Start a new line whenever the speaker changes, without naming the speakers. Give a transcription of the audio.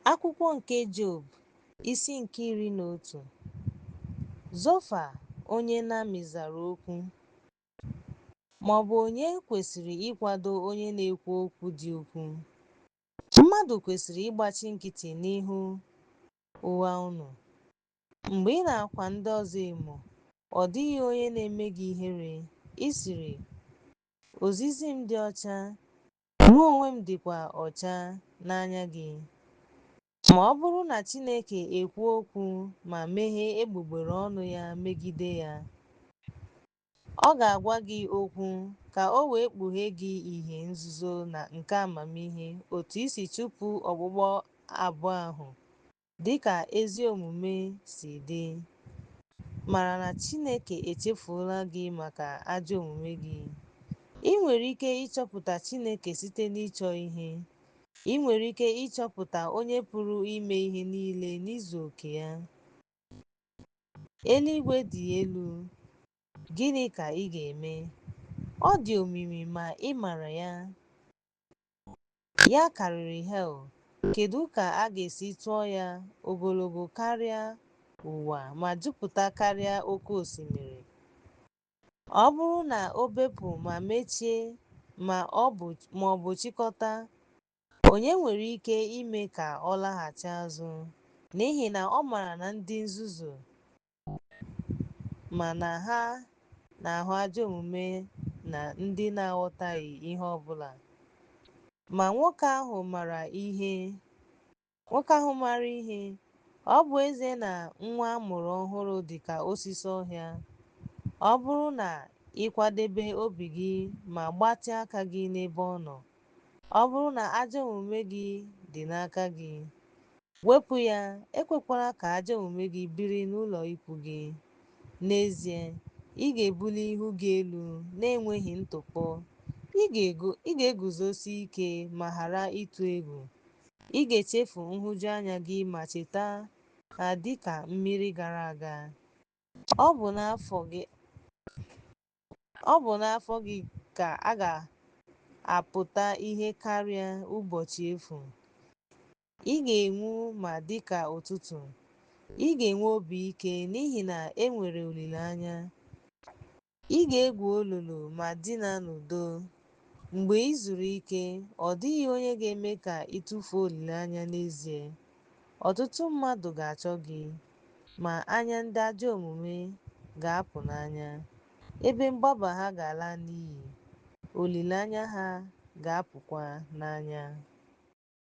Akwụkwọ nke Job isi nke 11. Zofa onye Nami zara okwu, ma ọ bụ onye kwesịrị ịkwado onye na-ekwu okwu dị ukwuu? Mmadụ kwesịrị ịgbachi nkịtị n'ihu ụgha unu. Mgbe ị na-akwa ndị ọzọ emo, ọ dịghị onye na-eme gị ihere. Ị sịrị, ozizi m dị ọcha, mụ onwe m dịkwa ọcha n'anya gị. Ma ọ bụrụ na Chineke ekwu okwu ma meghee egbugbere ọnụ ya megide ya, ọ ga-agwa gị okwu ka o wee kpughee gị ìhè nzuzo na nke amamihe, otu isi chụpụ ọgbụgbọ abụọ ahụ dịka ezi omume si dị. Mara na Chineke echefuola gị maka ajọ omume gị. Ị nwere ike ịchọpụta Chineke site n'ịchọ ihe. Ị nwere ike ịchọpụta onye pụrụ ime ihe niile n'izu oke ya. Eluigwe dị elu, gịnị ka ị ga-eme? Ọ dị omimi ma ị maara ya. Ya karịrị hel, kedu ka a ga-esi tụọ ya ogologo karịa ụwa ma jupụta karịa oke osimiri? Ọ bụrụ na o bepụ ma mechie ma ọ bụ chịkọta, onye nwere ike ime ka ọ laghachi azụ? N'ihi na ọ maara na ndị nzuzu ma na ha na-ahụ ajọ omume na ndị na-aghọtaghị ihe ọ bụla. Ma nwoke ahụ maara ihe, ọ bụ ezie na nwa amụrụ ọhụrụ dị ka osisi ọhịa. Ọ bụrụ na ị kwadebe obi gị ma gbatịa aka gị n'ebe ọ nọ, ọ bụrụ na ajọ omume gị dị n'aka gị, wepụ ya. Ekwekwala ka ajọ omume gị biri n'ụlọ ikwu gị. N'ezie, ị ga-ebuli ihu gị elu na-enweghị ntụpọ. Ị ga-eguzosi ike ma ghara ịtụ egwu. Ị ga-echefu nhụjuanya gị ma cheta ha dị ka mmiri gara aga. Ọ bụ n'afọ gị ka a ga-apụta ihe karịa ụbọchị efu. Ị ga-enwu ma dịka ụtụtụ. Ị ga-enwe obi ike n'ihi na e nwere olileanya. Ị ga-egwu olulu ma dina n'udo. Mgbe ị zuru ike, ọ dịghị onye ga-eme ka ị tụfuo olileanya n'ezie. Ọtụtụ mmadụ ga-achọ gị, ma anya ndị ajọ omume ga-apụ n'anya. Ebe mgbaba ha ga-ala n'iyi, olileanya ha ga-apụkwa n'anya.